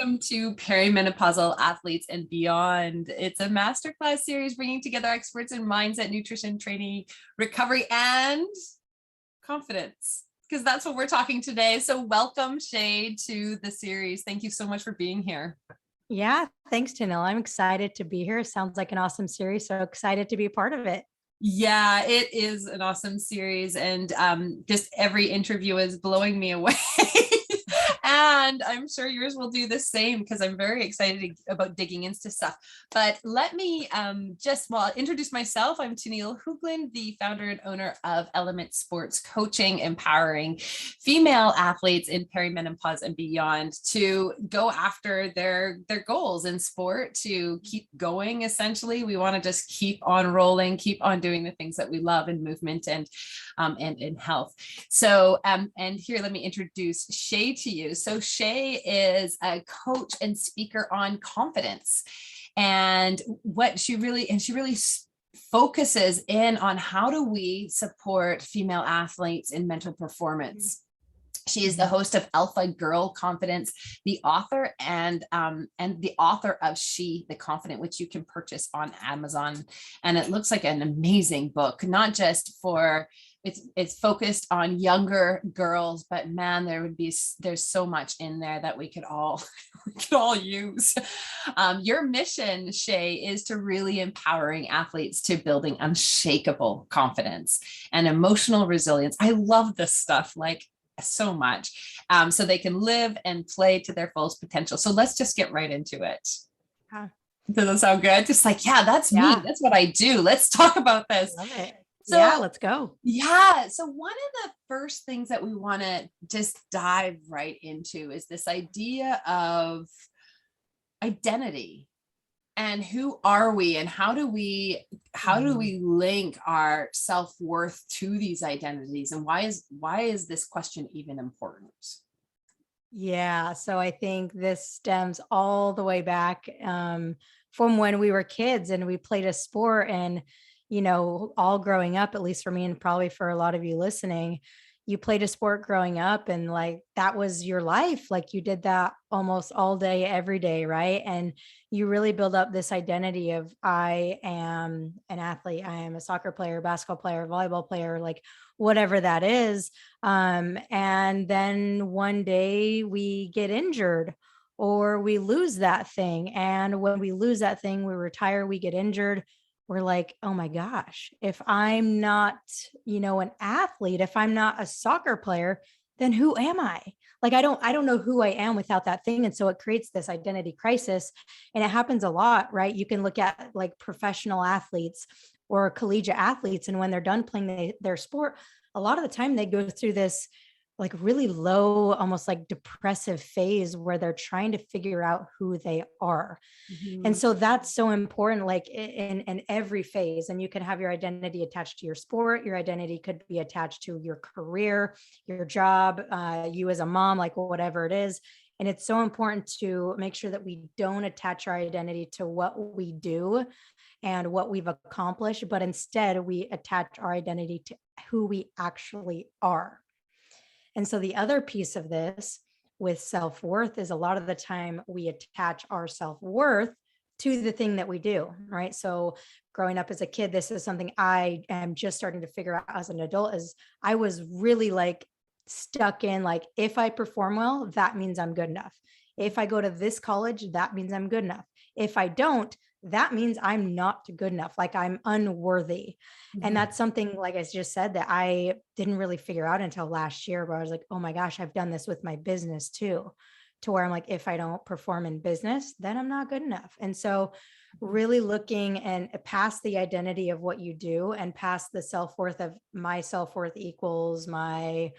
Welcome to Perimenopausal Athletes and Beyond. It's a masterclass series bringing together experts in mindset, nutrition, training, recovery, and confidence, because that's what we're talking today. So welcome, Shay, to the series. Thank you so much for being here. Yeah, thanks, Janelle. I'm excited to be here. Sounds like an awesome series. So excited to be a part of it. Yeah, it is an awesome series, and just every interview is blowing me away. And I'm sure yours will do the same, because I'm very excited about digging into stuff. But let me introduce myself. I'm Tennille Hoogland, the founder and owner of Element Sports Coaching, empowering female athletes in perimenopause and beyond to go after their goals in sport, to keep going. Essentially, we want to just keep on rolling, keep on doing the things that we love in movement and in health. So, and here, let me introduce Shay to you. So Shay is a coach and speaker on confidence, and she really focuses in on how do we support female athletes in mental performance. She is the host of Alpha Girl Confidence, the author and the author of She the Confident, which you can purchase on Amazon. And it looks like an amazing book, not just for it's focused on younger girls, but man, there's so much in there that we could all use. Your mission, Shay, is to really empowering athletes to building unshakable confidence and emotional resilience. I love this stuff so much, so they can live and play to their fullest potential. So let's just get right into it. Huh. Does that sound good? Just me. That's what I do. Let's talk about this. Love it. So, yeah, let's go. Yeah. So one of the first things that we want to just dive right into is this idea of identity. And who are we, and how do we link our self-worth to these identities, and why is this question even important? Yeah, so I think this stems all the way back from when we were kids and we played a sport. And all growing up, at least for me and probably for a lot of you listening, you played a sport growing up, and that was your life. You did that almost all day, every day, right? And you really build up this identity of, I am an athlete, I am a soccer player, basketball player, volleyball player, whatever that is. And then one day we get injured or we lose that thing. And when we lose that thing, we retire, we get injured. We're like, oh my gosh, if I'm not, an athlete, if I'm not a soccer player, then who am I? I don't know who I am without that thing. And so it creates this identity crisis, and it happens a lot, right? You can look at professional athletes or collegiate athletes, and when they're done playing their sport, a lot of the time they go through this really low, almost depressive phase where they're trying to figure out who they are. Mm-hmm. And so that's so important, in every phase. And you can have your identity attached to your sport. Your identity could be attached to your career, your job, you as a mom, whatever it is. And it's so important to make sure that we don't attach our identity to what we do and what we've accomplished, but instead we attach our identity to who we actually are. And so the other piece of this with self-worth is a lot of the time we attach our self-worth to the thing that we do, right? So growing up as a kid, this is something I am just starting to figure out as an adult, is I was really stuck in if I perform well, that means I'm good enough. If I go to this college, that means I'm good enough. If I don't, that means I'm not good enough. I'm unworthy. Mm-hmm. And that's something, like I just said, that I didn't really figure out until last year, where I was like, oh my gosh, I've done this with my business too, to where I'm like, if I don't perform in business, then I'm not good enough. And so really looking and past the identity of what you do and past the self-worth of my self-worth equals my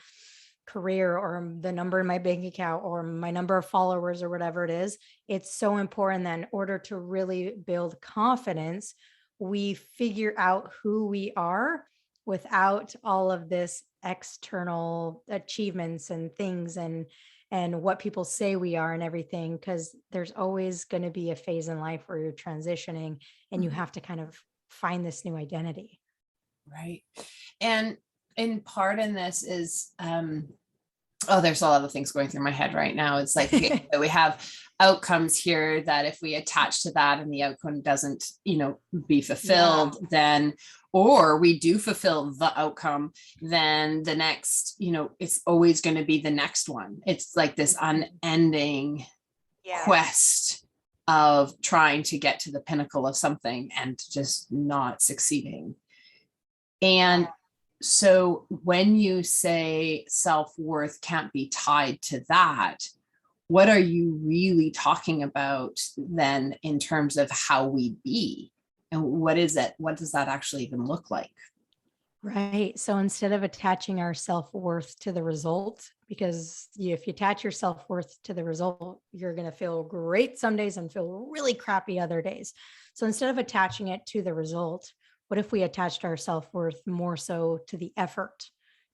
career or the number in my bank account or my number of followers or whatever it is. It's so important that in order to really build confidence, we figure out who we are without all of this external achievements and things and what people say we are and everything, because there's always going to be a phase in life where you're transitioning and you have to kind of find this new identity. Right. And in part in this is, there's a lot of things going through my head right now. It's we have outcomes here that if we attach to that and the outcome doesn't, be fulfilled, then, or we do fulfill the outcome, then the next, it's always going to be the next one. It's like this unending quest of trying to get to the pinnacle of something and just not succeeding. And so when you say self-worth can't be tied to that, what are you really talking about then in terms of how we be? And what is it? What does that actually even look like? Right. So instead of attaching our self-worth to the result, because if you attach your self-worth to the result, you're going to feel great some days and feel really crappy other days. So instead of attaching it to the result, what if we attached our self-worth more so to the effort,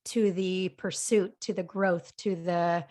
to the pursuit, to the growth, to the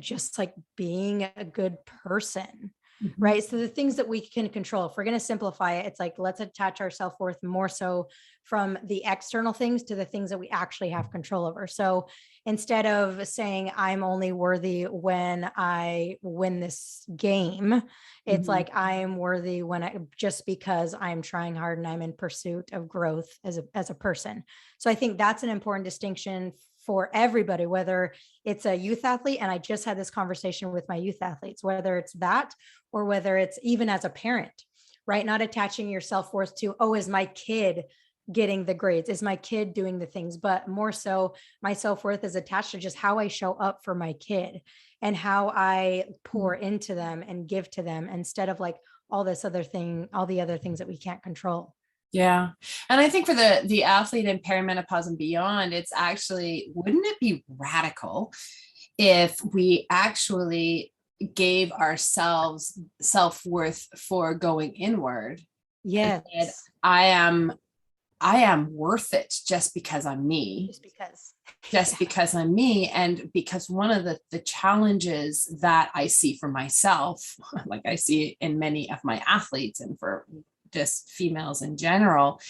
just like being a good person, right? So the things that we can control, if we're going to simplify it, it's like, let's attach our self-worth more so from the external things to the things that we actually have control over. So instead of saying I'm only worthy when I win this game, it's like I'm worthy when just because I'm trying hard and I'm in pursuit of growth as a person. So I think that's an important distinction for everybody, whether it's a youth athlete. And I just had this conversation with my youth athletes, whether it's that, or whether it's even as a parent, right? Not attaching your self-worth to, oh, is my kid getting the grades? Is my kid doing the things? But more so my self-worth is attached to just how I show up for my kid and how I pour into them and give to them instead of like all this other thing, all the other things that we can't control. Yeah. And I think for the athlete in perimenopause and beyond, it's actually, wouldn't it be radical if we actually gave ourselves self-worth for going inward? Yes. And I am worth it just because I'm me. Just because I'm me. And because one of the challenges that I see for myself, like I see in many of my athletes and for just females in general,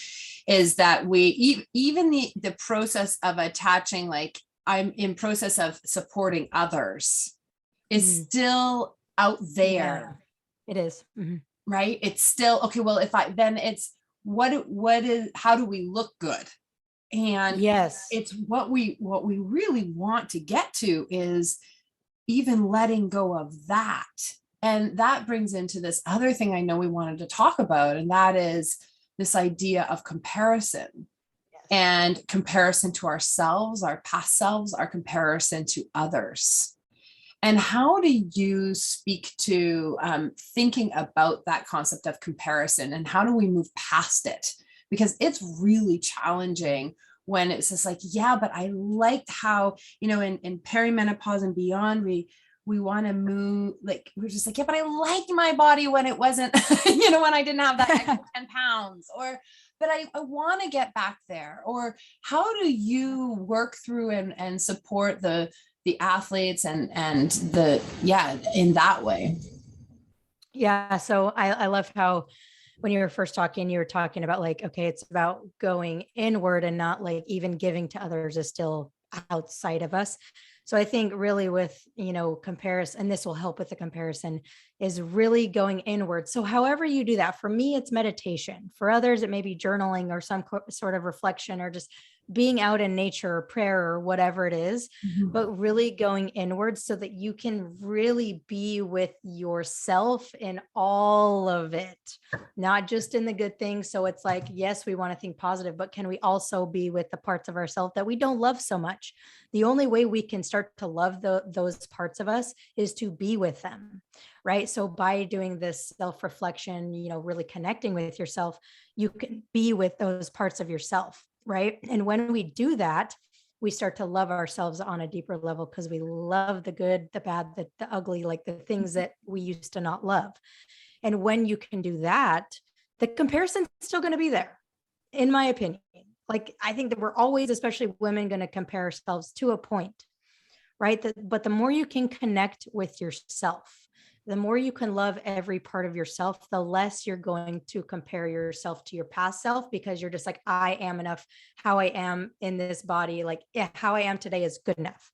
is that we even the process of attaching, like I'm in process of supporting others is still out there. It is. Right. It's still okay. Well, if I, then it's what is, how do we look good? And it's what we really want to get to is even letting go of that. And that brings into this other thing I know we wanted to talk about, and that is this idea of comparison and comparison to ourselves, our past selves, our comparison to others. And how do you speak to thinking about that concept of comparison, and how do we move past it? Because it's really challenging when it's just like, yeah, but I liked how, in perimenopause and beyond, we want to move, like, we're just like, yeah, but I liked my body when it wasn't, when I didn't have that extra 10 pounds, but I want to get back there. Or how do you work through and support the athletes and in that way? Yeah. So I love how when you were first talking, you were talking about like, okay, it's about going inward and not like even giving to others is still outside of us. So I think really with, comparison, and this will help with the comparison, is really going inward. So however you do that, for me, it's meditation. For others, it may be journaling or some sort of reflection or just being out in nature or prayer or whatever it is, but really going inward so that you can really be with yourself in all of it, not just in the good things. So it's like, yes, we want to think positive, but can we also be with the parts of ourselves that we don't love so much? The only way we can start to love those parts of us is to be with them, right? So by doing this self-reflection, really connecting with yourself, you can be with those parts of yourself, right? And when we do that, we start to love ourselves on a deeper level because we love the good, the bad, the ugly, like the things that we used to not love. And when you can do that, the comparison's still going to be there, in my opinion. Like, I think that we're always, especially women, going to compare ourselves to a point, right? But the more you can connect with yourself, the more you can love every part of yourself, the less you're going to compare yourself to your past self, because you're just like, I am enough. How I am in this body, like how I am today is good enough.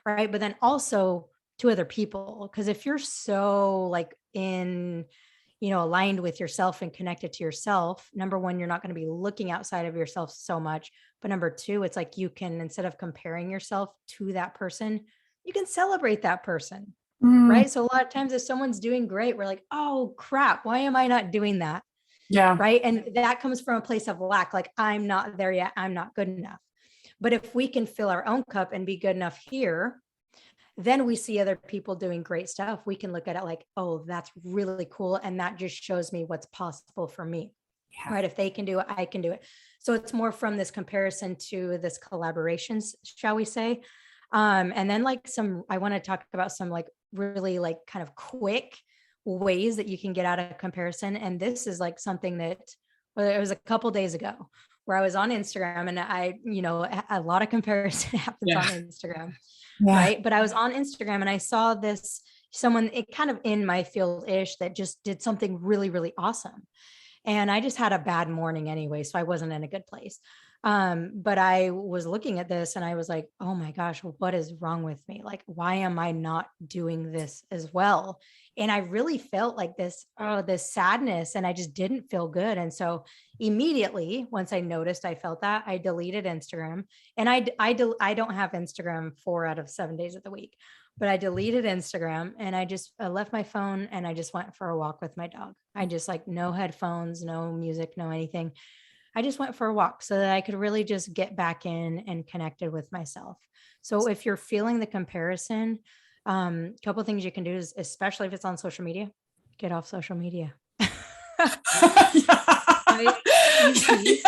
Right. But then also to other people. Because if you're so like aligned with yourself and connected to yourself, number one, you're not going to be looking outside of yourself so much. But number two, it's like you can, instead of comparing yourself to that person, you can celebrate that person. Mm, Right. So a lot of times if someone's doing great, we're like, oh crap, why am I not doing that? yeah. Right. And that comes from a place of lack. Like, I'm not there yet. I'm not good enough. But if we can fill our own cup and be good enough here, then we see other people doing great stuff. We can look at it like, oh, that's really cool. And that just shows me what's possible for me. Yeah. Right. If they can do it, I can do it. So it's more from this comparison to this collaborations, shall we say. And then like I want to talk about some like really like kind of quick ways that you can get out of comparison. And this is like something that, well, it was a couple days ago where I was on Instagram, and a lot of comparison happens on Instagram. Yeah. Right. But I was on Instagram and I saw someone it kind of in my field ish that just did something really, really awesome. And I just had a bad morning anyway, so I wasn't in a good place. But I was looking at this and I was like, oh my gosh, what is wrong with me? Like, why am I not doing this as well? And I really felt like this sadness, and I just didn't feel good. And so immediately, once I noticed I felt that, I deleted Instagram. And I don't have Instagram 4 out of 7 days of the week, but I deleted Instagram, and I just left my phone, and I just went for a walk with my dog. I just like no headphones, no music, no anything. I just went for a walk so that I could really just get back in and connected with myself. So if you're feeling the comparison, a couple of things you can do is, especially if it's on social media, get off social media. Right? Easy.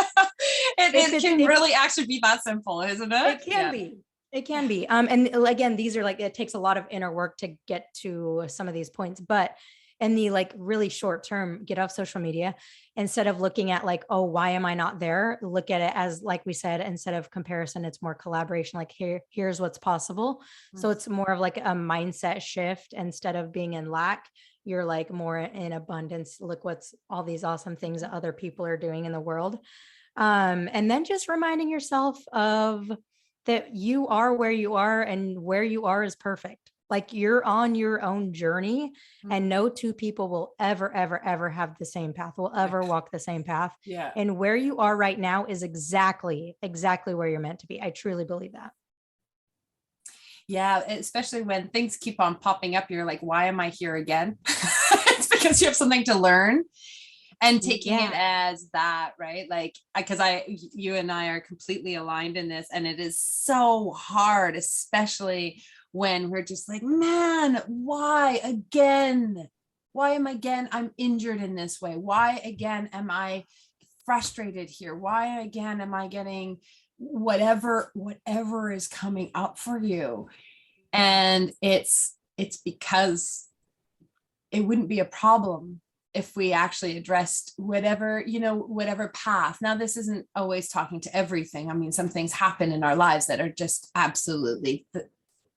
It can really actually be that simple, isn't it? It can be. It can be. And again, these are like, it takes a lot of inner work to get to some of these points, but in the like really short term, get off social media. Instead of looking at like, oh, why am I not there? Look at it as, like we said, instead of comparison, it's more collaboration. Like here's what's possible. So it's more of like a mindset shift. Instead of being in lack, you're like more in abundance. Look what's all these awesome things that other people are doing in the world. And then just reminding yourself of that you are where you are, and where you are is perfect. Like, you're on your own journey, and no two people will ever, ever, ever have the same path, will ever walk the same path. Yeah. And where you are right now is exactly where you're meant to be. I truly believe that. Yeah, especially when things keep on popping up, you're like, why am I here again? It's because you have something to learn, and taking it as that, right? Like, because you and I are completely aligned in this, and it is so hard, especially when we're just like, man, why again? Why am I again? I'm injured in this way. Why again am I frustrated here? Why again am I getting whatever is coming up for you? And it's because it wouldn't be a problem if we actually addressed whatever path. Now, this isn't always talking to everything. I mean, some things happen in our lives that are just absolutely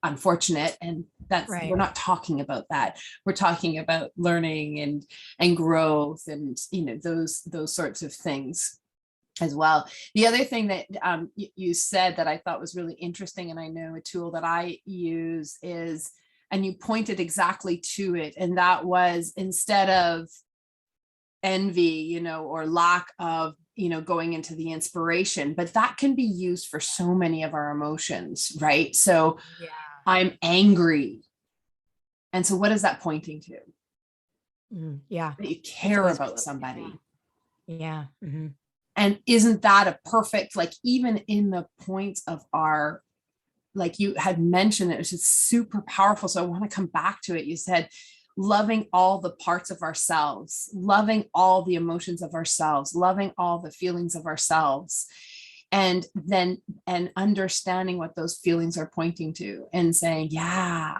unfortunate, and that's right. We're not talking about that. We're talking about learning and growth, and those sorts of things as well. The other thing that you said that I thought was really interesting, and I know a tool that I use is, and you pointed exactly to it, and that was, instead of envy, or lack of, going into the inspiration, but that can be used for so many of our emotions, right? So yeah. I'm angry. And so what is that pointing to? Yeah. That you care about somebody. Yeah. Mm-hmm. And isn't that a perfect, like, even in the points of our, like you had mentioned, it was just super powerful. So I want to come back to it. You said, loving all the parts of ourselves, loving all the emotions of ourselves, loving all the feelings of ourselves, and understanding what those feelings are pointing to, and saying, yeah,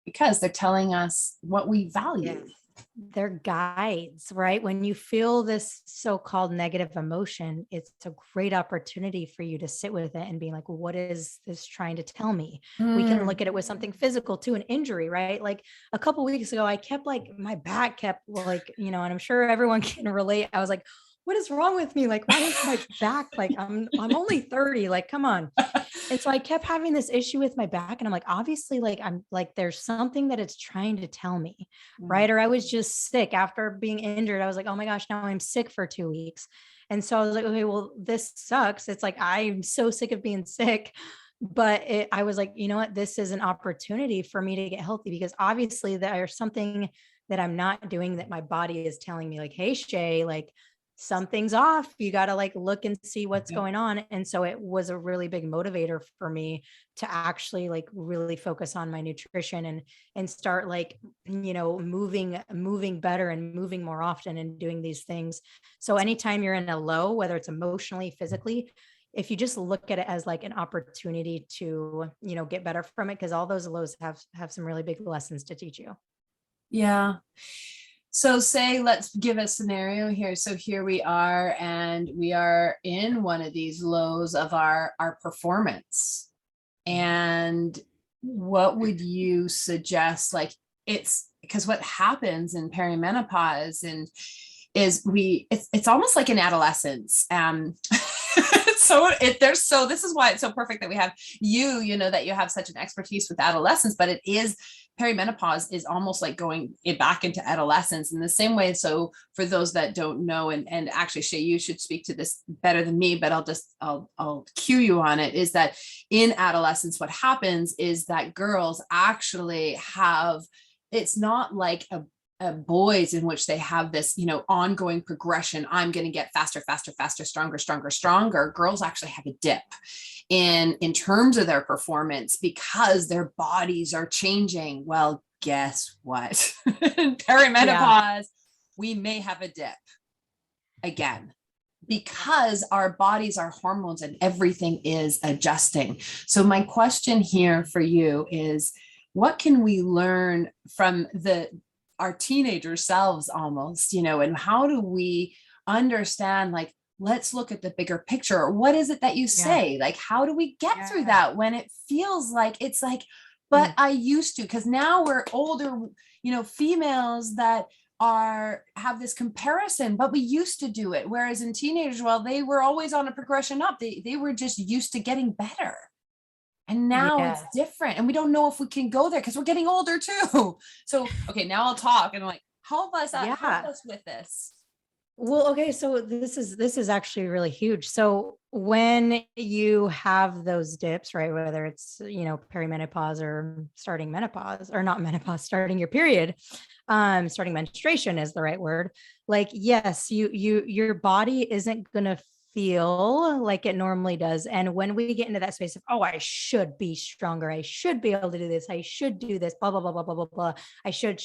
because they're telling us what we value. Yeah. They're guides, right? When you feel this so-called negative emotion, it's a great opportunity for you to sit with it and be like, what is this trying to tell me? We can look at it with something physical too, an injury, right? Like a couple of weeks ago, I kept like, my back kept like, and I'm sure everyone can relate. I was like, what is wrong with me? Like, why is my back? Like, I'm only 30, like, come on. And so I kept having this issue with my back, and I'm like, obviously, like, I'm like, there's something that it's trying to tell me, right? Or I was just sick after being injured. I was like, oh my gosh, now I'm sick for 2 weeks. And so I was like, okay, well, this sucks. It's like, I'm so sick of being sick. But I was like, you know what? This is an opportunity for me to get healthy, because obviously there's something that I'm not doing that my body is telling me, like, hey, Shay, like, something's off. You got to like look and see what's Yeah. going on. And so it was a really big motivator for me to actually like really focus on my nutrition and start like, moving better and moving more often and doing these things. So anytime you're in a low, whether it's emotionally, physically, if you just look at it as like an opportunity to, get better from it, because all those lows have some really big lessons to teach you. Yeah. So say, let's give a scenario here. So here we are, and we are in one of these lows of our performance. And what would you suggest? Like, it's because what happens in perimenopause and it's almost like an adolescence. So this is why it's so perfect that we have that you have such an expertise with adolescence, but it is, perimenopause is almost like going back into adolescence in the same way. So for those that don't know, and actually Shay, you should speak to this better than me, but I'll cue you on it, is that in adolescence, what happens is that girls actually have, it's not like a boys in which they have this, ongoing progression. I'm going to get faster, faster, faster, stronger, stronger, stronger. Girls actually have a dip in terms of their performance because their bodies are changing. Well, guess what? In perimenopause, yeah, we may have a dip again because our bodies, our hormones, and everything is adjusting. So my question here for you is, what can we learn from our teenager selves almost, and how do we understand, like, let's look at the bigger picture? Or what is it that you say? Like, how do we get through that when it feels like it's like, but I used to, because now we're older, females that have this comparison, but we used to do it. Whereas in teenagers, well, they were always on a progression up. They were just used to getting better. And now it's different. And we don't know if we can go there because we're getting older too. So, okay, now I'll talk and I'm like, help us with this. Well, okay, so this is actually really huge. So when you have those dips, right, whether it's, perimenopause or starting menopause, or not menopause, starting your period, starting menstruation is the right word. Like, yes, your body isn't going to feel like it normally does. And when we get into that space of, oh, I should be stronger, I should be able to do this, I should do this, blah, blah, blah, blah, blah, blah, blah. I should.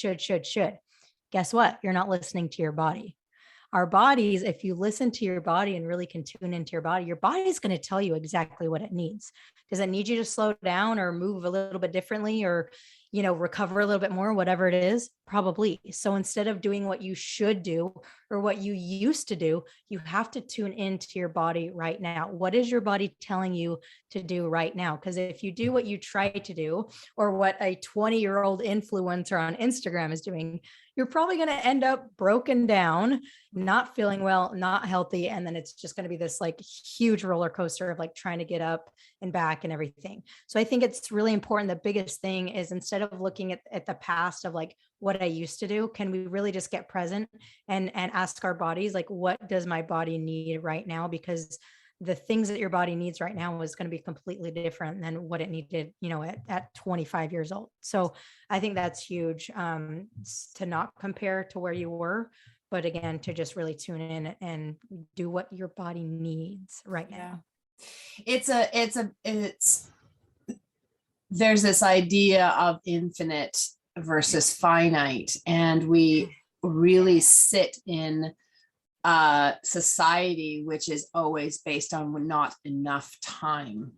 Guess what? You're not listening to your body. Our bodies, if you listen to your body and really can tune into your body is going to tell you exactly what it needs. Does it need you to slow down or move a little bit differently, or, recover a little bit more, whatever it is? Probably. So instead of doing what you should do or what you used to do, you have to tune into your body right now. What is your body telling you to do right now? Because if you do what you try to do, or what a 20-year-old influencer on Instagram is doing, you're probably going to end up broken down, not feeling well, not healthy. And then it's just going to be this like huge roller coaster of like trying to get up and back and everything. So I think it's really important. The biggest thing is, instead of looking at the past of like what I used to do, can we really just get present and ask our bodies, like, what does my body need right now? Because the things that your body needs right now is going to be completely different than what it needed, at 25 years old. So I think that's huge, to not compare to where you were, but again, to just really tune in and do what your body needs right now. There's this idea of infinite versus finite, and we really sit in society which is always based on not enough time.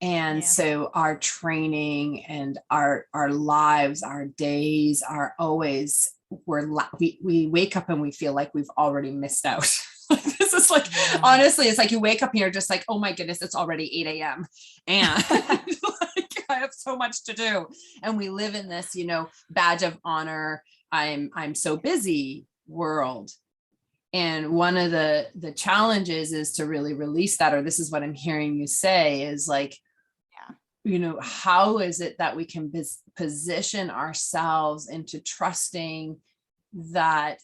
And so our training and our lives, our days are always, we wake up and we feel like we've already missed out. This is like, honestly, it's like you wake up and you're just like, oh my goodness, it's already 8 a.m. And like, I have so much to do. And we live in this, badge of honor, I'm so busy world. And one of the challenges is to really release that, or this is what I'm hearing you say, is like, how is it that we can position ourselves into trusting that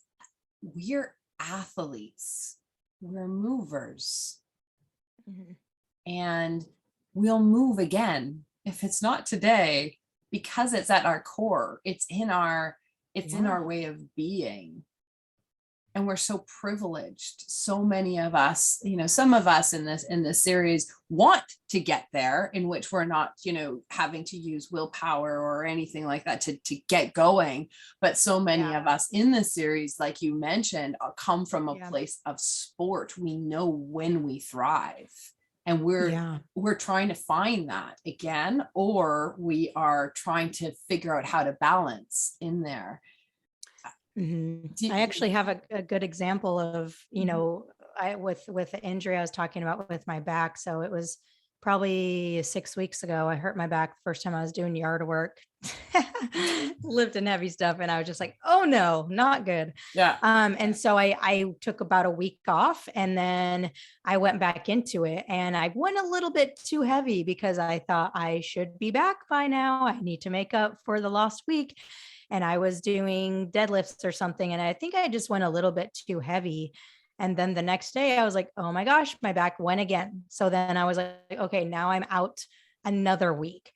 we're athletes, we're movers, Mhm. and we'll move again if it's not today, because it's at our core, it's in our Yeah. way of being. And we're so privileged. So many of us, some of us in this series want to get there, in which we're not, having to use willpower or anything like that to get going. But so many Yeah. of us in this series, like you mentioned, come from a Yeah. place of sport. We know when we thrive, and we're trying to find that again, or we are trying to figure out how to balance in there. I actually have a good example of, Mhm. with the injury I was talking about with my back. So it was probably 6 weeks ago. I hurt my back the first time I was doing yard work, lifting heavy stuff. And I was just like, oh no, not good. Yeah. And so I took about a week off, and then I went back into it, and I went a little bit too heavy because I thought I should be back by now. I need to make up for the lost week. And I was doing deadlifts or something. And I think I just went a little bit too heavy. And then the next day I was like, oh my gosh, my back went again. So then I was like, okay, now I'm out another week.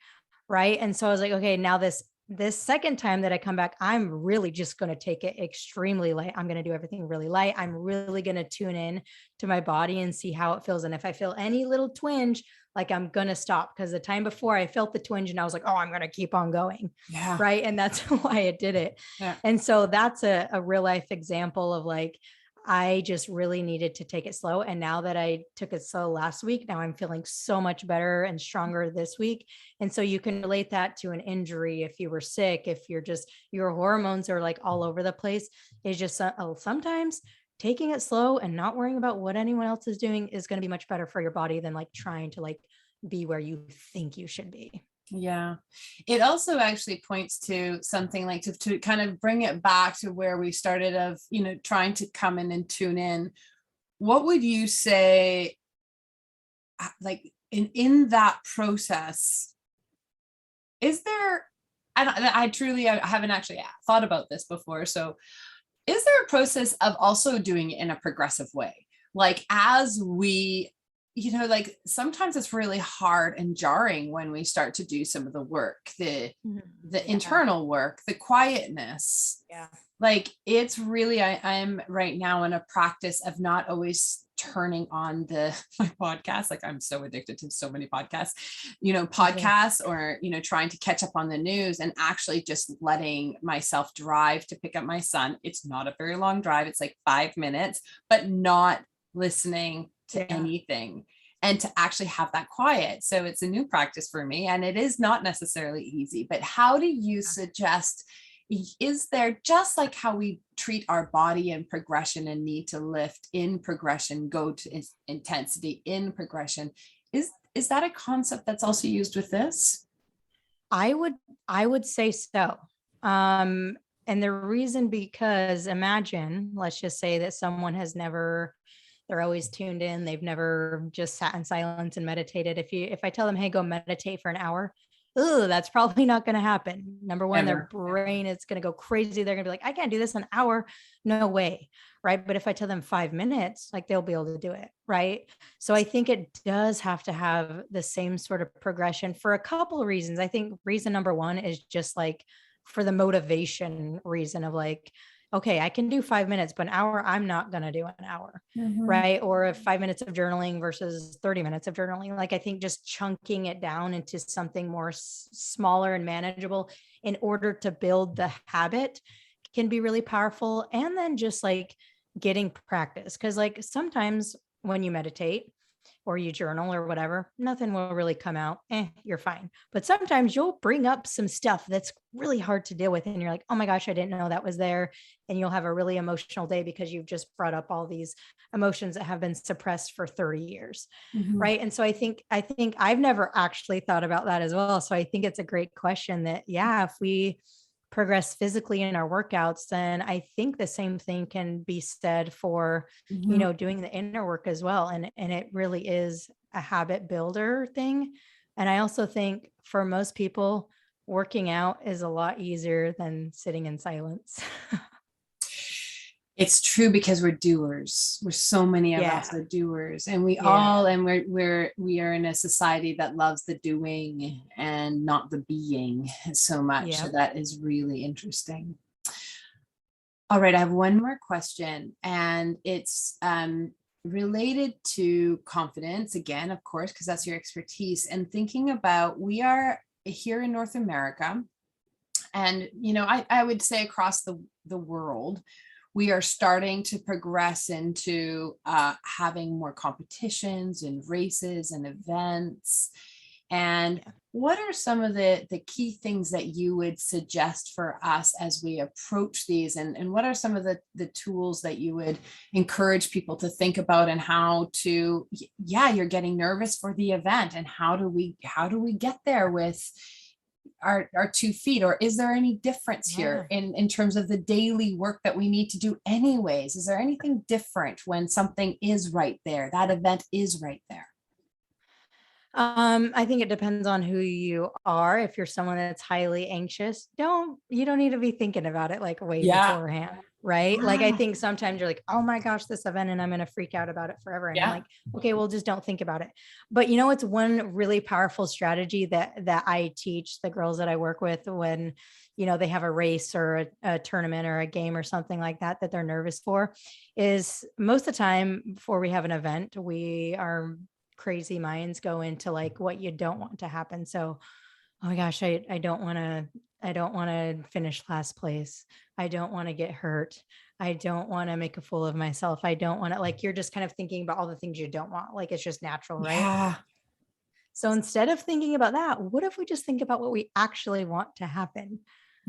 Right. And so I was like, okay, now this second time that I come back, I'm really just going to take it extremely light. I'm going to do everything really light. I'm really going to tune in to my body and see how it feels. And if I feel any little twinge, like, I'm going to stop, because the time before I felt the twinge and I was like, oh, I'm going to keep on going. Yeah. Right. And that's why I did it. Yeah. And so that's a real life example of, like, I just really needed to take it slow. And now that I took it slow last week, now I'm feeling so much better and stronger this week. And so you can relate that to an injury. If you were sick, if your hormones are like all over the place, it's just sometimes taking it slow and not worrying about what anyone else is doing is going to be much better for your body than like trying to like be where you think you should be. Yeah. It also actually points to something like to kind of bring it back to where we started of, trying to come in and tune in. What would you say, like in that process, is there, I haven't actually thought about this before. So is there a process of also doing it in a progressive way? Like, as we, like, sometimes it's really hard and jarring when we start to do some of the work, Mhm. the Yeah. internal work, the quietness. Yeah. Like, it's really, I'm right now in a practice of not always turning on my podcast. Like, I'm so addicted to so many podcasts, Me too. or, trying to catch up on the news, and actually just letting myself drive to pick up my son. It's not a very long drive. It's like 5 minutes, but not listening to Yeah. anything, and to actually have that quiet. So it's a new practice for me, and it is not necessarily easy. But how do you suggest, is there, just like how we treat our body in progression and need to lift in progression, go to intensity in progression, is that a concept that's also used with this? I would I would say so. Um, and the reason, because imagine, let's just say that someone has never, they're always tuned in, they've never just sat in silence and meditated. If I tell them, hey, go meditate for an hour, oh, that's probably not going to happen. Number one, their Ever. brain is going to go crazy. They're going to be like, I can't do this in an hour. No way. Right. But if I tell them 5 minutes, like, they'll be able to do it. Right. So I think it does have to have the same sort of progression for a couple of reasons. I think reason number one is just like for the motivation reason of like, okay, I can do 5 minutes, but an hour, I'm not going to do an hour. Mhm. Right. Or if 5 minutes of journaling versus 30 minutes of journaling, like, I think just chunking it down into something more smaller and manageable in order to build the habit can be really powerful. And then just like getting practice. Cause like sometimes when you meditate or you journal or whatever, nothing will really come out. You're fine. But sometimes you'll bring up some stuff that's really hard to deal with. And you're like, oh my gosh, I didn't know that was there. And you'll have a really emotional day because you've just brought up all these emotions that have been suppressed for 30 years. Mhm. Right. And so I think I've never actually thought about that as well. So I think it's a great question that, yeah, if we progress physically in our workouts, then I think the same thing can be said for, Mhm. doing the inner work as well. And it really is a habit builder thing. And I also think for most people, working out is a lot easier than sitting in silence. It's true because we're doers. We're so many of us Yeah. are doers, and we Yeah. all, and we are in a society that loves the doing and not the being so much. So Yep. that is really interesting. All right, I have one more question, and it's related to confidence again, of course, because that's your expertise. And thinking about, we are here in North America, and I would say across the world, we are starting to progress into having more competitions and races and events. And Yeah. what are some of the key things that you would suggest for us as we approach these? And what are some of the tools that you would encourage people to think about, and how to, yeah, you're getting nervous for the event, and how do we get there with our 2 feet? Or is there any difference Yeah. here in terms of the daily work that we need to do anyways? Is there anything different when something is right there, that event is right there? I think it depends on who you are. If you're someone that's highly anxious, you don't need to be thinking about it like way Yeah. beforehand, right? Like I Ah, think sometimes you're like, oh my gosh, this event, and I'm gonna freak out about it forever. And I'm yeah. like, okay, well, just don't think about it. But you know, it's one really powerful strategy that I teach the girls that I work with when they have a race or a tournament or a game or something like that they're nervous for, is most of the time before we have an event, we are crazy minds go into like what you don't want to happen. So, oh my gosh, I don't want to finish last place. I don't want to get hurt. I don't want to make a fool of myself. I don't want to, like, you're just kind of thinking about all the things you don't want. Like it's just natural, right? Yeah. So instead of thinking about that, what if we just think about what we actually want to happen?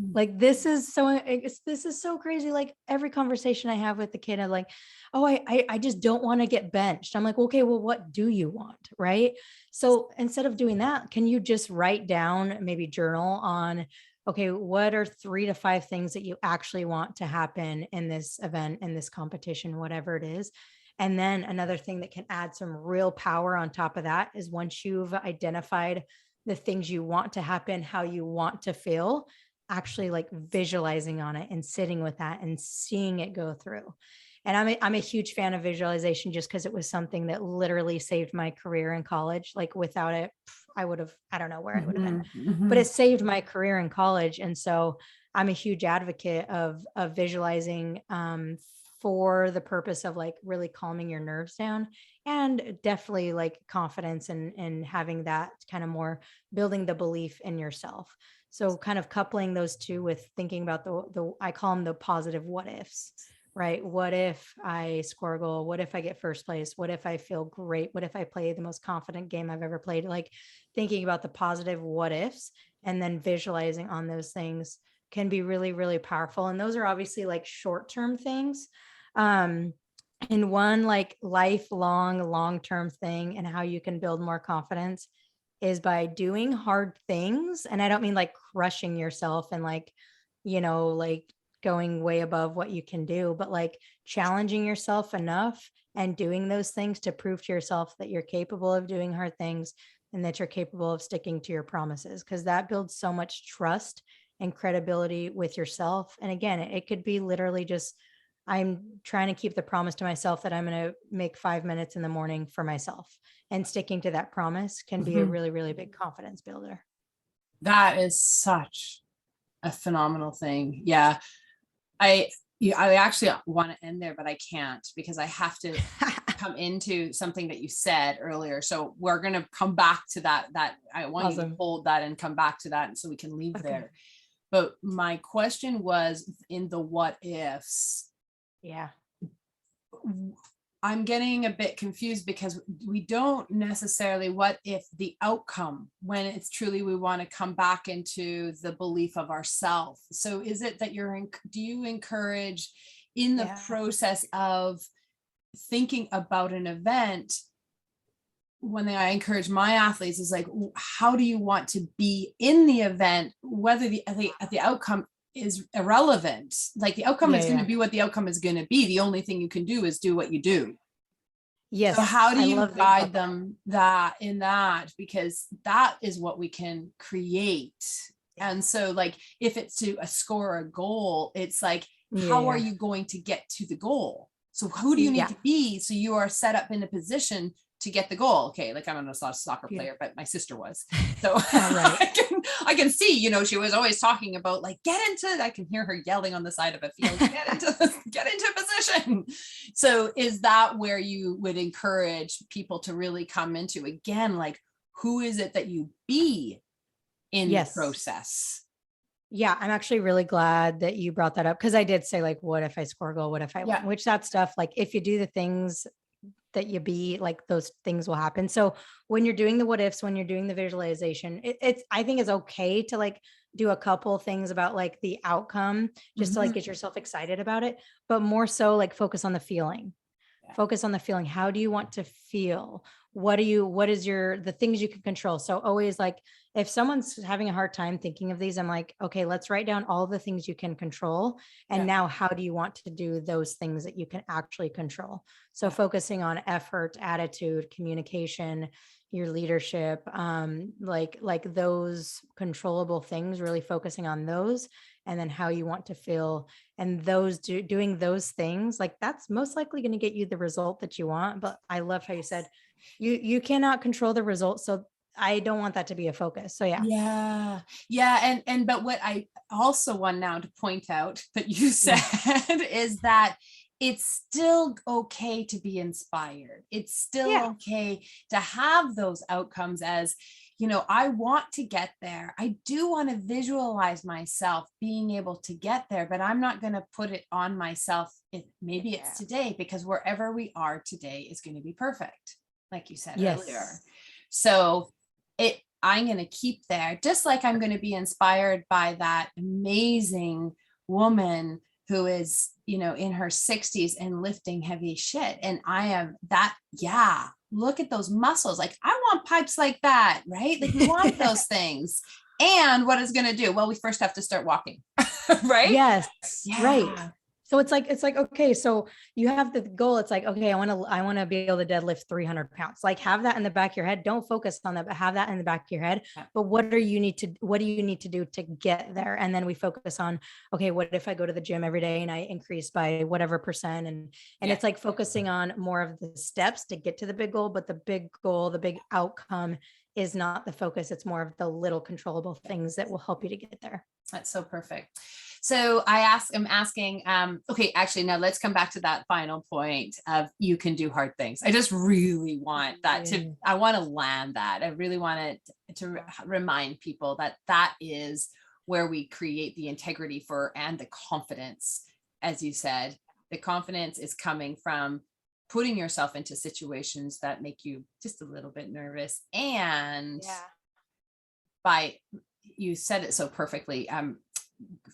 Mm. Like this is so crazy. Like every conversation I have with the kid, I'm like, oh, I just don't want to get benched. I'm like, okay, well, what do you want? Right. So instead of doing that, can you just write down, maybe journal on, okay, what are 3 to 5 things that you actually want to happen in this event, in this competition, whatever it is. And then another thing that can add some real power on top of that is once you've identified the things you want to happen, how you want to feel, actually like visualizing on it and sitting with that and seeing it go through. And I'm a huge fan of visualization just because it was something that literally saved my career in college. Like without it, I don't know where I would have been, Mhm, but mhm. it saved my career in college. And so I'm a huge advocate of visualizing for the purpose of like really calming your nerves down, and definitely like confidence and having that kind of more building the belief in yourself. So kind of coupling those two with thinking about the I call them the positive what ifs, right? What if I score a goal? What if I get first place? What if I feel great? What if I play the most confident game I've ever played? Like thinking about the positive what ifs and then visualizing on those things can be really, really powerful. And those are obviously like short-term things. Um, and one like lifelong, long-term thing and how you can build more confidence is by doing hard things. And I don't mean like crushing yourself and like, like going way above what you can do, but like challenging yourself enough and doing those things to prove to yourself that you're capable of doing hard things and that you're capable of sticking to your promises, because that builds so much trust and credibility with yourself. And again, it could be literally just, I'm trying to keep the promise to myself that I'm going to make 5 minutes in the morning for myself, and sticking to that promise can be a Mhm. really, really big confidence builder. That is such a phenomenal thing. Yeah. I I actually want to end there, but I can't, because I have to come into something that you said earlier. So we're going to come back to that I want you to Awesome. hold that and come back to that, and so we can leave Okay. there. But my question was, in the what ifs, Yeah. I'm getting a bit confused, because we don't necessarily what if the outcome, when it's truly we want to come back into the belief of ourself. So is it that do you encourage in the Yeah. process of thinking about an event, one thing I encourage my athletes is like, how do you want to be in the event, whether the outcome is irrelevant. Like the outcome Yeah. is going to Yeah. be what the outcome is going to be. The only thing you can do is do what you do. So how Yes, do I you love that you guide brought that up. them that in that? Because that is what we can create. And so like if it's to a score a goal, it's like, how are Yeah. you going to get to the goal? So who do you need Yeah. to be so you are set up in a position to get the goal? Okay, like I'm not a soccer player, Beautiful. but my sister was. So Right. I can see, she was always talking about like get into, I can hear her yelling on the side of a field, get into position. So is that where you would encourage people to really come into again, like who is it that you be in the Yes. process? Yeah, I'm actually really glad that you brought that up because I did say, like, what if I score a goal? What if I win? Yeah. Which that stuff, like, if you do the things that you be, like, those things will happen. So when you're doing the what ifs, when you're doing the visualization, it's, I think it's okay to like do a couple things about like the outcome just to like Mhm. get yourself excited about it, but more so like focus on the feeling. Yeah. Focus on the feeling. How do you want to feel? What is the things you can control? So always like, if someone's having a hard time thinking of these, I'm like, okay, let's write down all the things you can control. And Yeah. now how do you want to do those things that you can actually control? So Yeah. focusing on effort, attitude, communication, your leadership, like those controllable things, really focusing on those, and then how you want to feel, and doing those things, like that's most likely going to get you the result that you want. But I love how you said Yes. you cannot control the result, so I don't want that to be a focus. So yeah. Yeah. Yeah. And but what I also want now to point out that you said Yeah. is that it's still okay to be inspired. It's still Yeah. okay to have those outcomes as, I want to get there. I do want to visualize myself being able to get there, but I'm not going to put it on myself. Maybe it's Yeah. today, because wherever we are today is going to be perfect, like you said earlier. Yes. So I'm going to keep there, just like I'm going to be inspired by that amazing woman who is, in her 60s and lifting heavy shit. And I am that, yeah, look at those muscles. Like I want pipes like that, right? Like we want those things. And what is going to do? Well, we first have to start walking, right? Yes, right. Yeah. So it's like, okay, so you have the goal. It's like, okay, I want to be able to deadlift 300 pounds. Like have that in the back of your head. Don't focus on that, but have that in the back of your head. Yeah. But what do you need to do to get there? And then we focus on, okay, what if I go to the gym every day and I increase by whatever percent? And Yeah. it's like focusing on more of the steps to get to the big goal, but the big goal, the big outcome is not the focus. It's more of the little controllable things that will help you to get there. That's so perfect. So I'm asking, okay, actually, now let's come back to that final point of you can do hard things. I just really want that Yeah. I want to land that. I really want to remind people that that is where we create the integrity for, and the confidence, as you said, the confidence is coming from putting yourself into situations that make you just a little bit nervous, and Yeah. by, you said it so perfectly,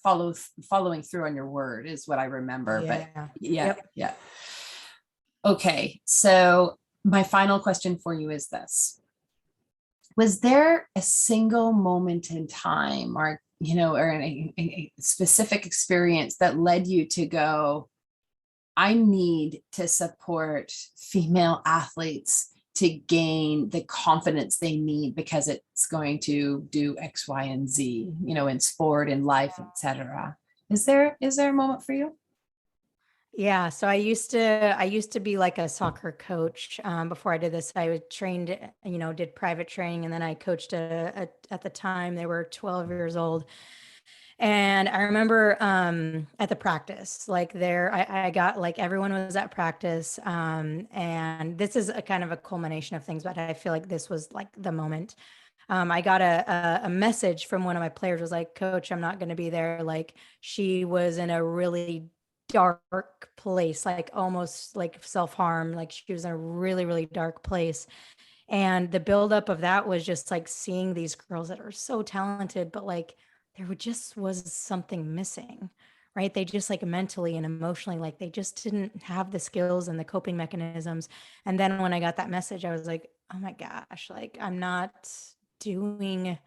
following through on your word is what I remember. But Yeah. yeah, Yep. yeah. Okay, so my final question for you is this: was there a single moment in time, or or a specific experience that led you to go, I need to support female athletes to gain the confidence they need, because it's going to do X, Y, and Z, in sport, in life, etc. Is there a moment for you? Yeah, so I used to be like a soccer coach before I did this. I was trained, did private training, and then I coached at the time they were 12 years old. And I remember at the practice, like I got like everyone was at practice, and this is a kind of a culmination of things, but I feel like this was like the moment. I got a message from one of my players, was like, Coach, I'm not going to be there. Like she was in a really dark place, like almost like self-harm. Like she was in a really, really dark place. And the buildup of that was just like seeing these girls that are so talented, but like just was something missing, right? They just like mentally and emotionally, like they just didn't have the skills and the coping mechanisms. And then when I got that message, I was like, oh my gosh, like I'm not doing,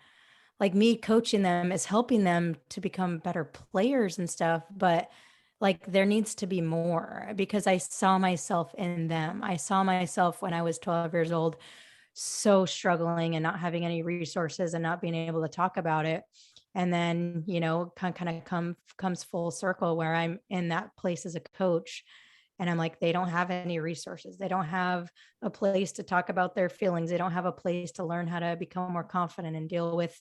like me coaching them is helping them to become better players and stuff. But like there needs to be more, because I saw myself in them. I saw myself when I was 12 years old, so struggling and not having any resources and not being able to talk about it. And then, kind of comes full circle where I'm in that place as a coach. And I'm like, they don't have any resources. They don't have a place to talk about their feelings. They don't have a place to learn how to become more confident and deal with,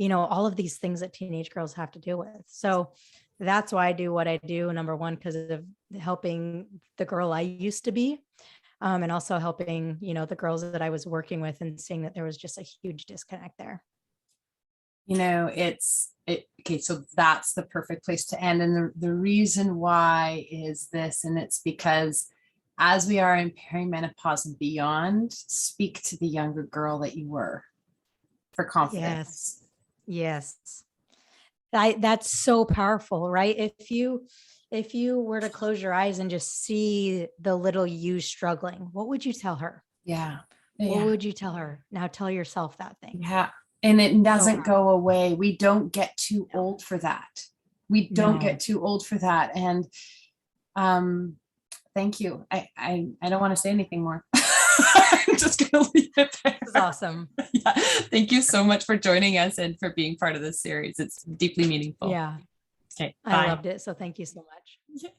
all of these things that teenage girls have to deal with. So that's why I do what I do. Number one, because of helping the girl I used to be, and also helping, the girls that I was working with, and seeing that there was just a huge disconnect there. Okay, so that's the perfect place to end. And the reason why is this, and it's because as we are in perimenopause and beyond, speak to the younger girl that you were for confidence. Yes. That's so powerful, right? If you were to close your eyes and just see the little you struggling, what would you tell her? Yeah. What would you tell her? Now tell yourself that thing. Yeah. And it doesn't So go away. We don't get too old for that. We don't No. get too old for that. And thank you. I don't want to say anything more. I'm just going to leave it there. This is awesome. Yeah. Thank you so much for joining us and for being part of this series. It's deeply meaningful. Yeah. Okay. I Bye. loved it. So thank you so much. Yeah.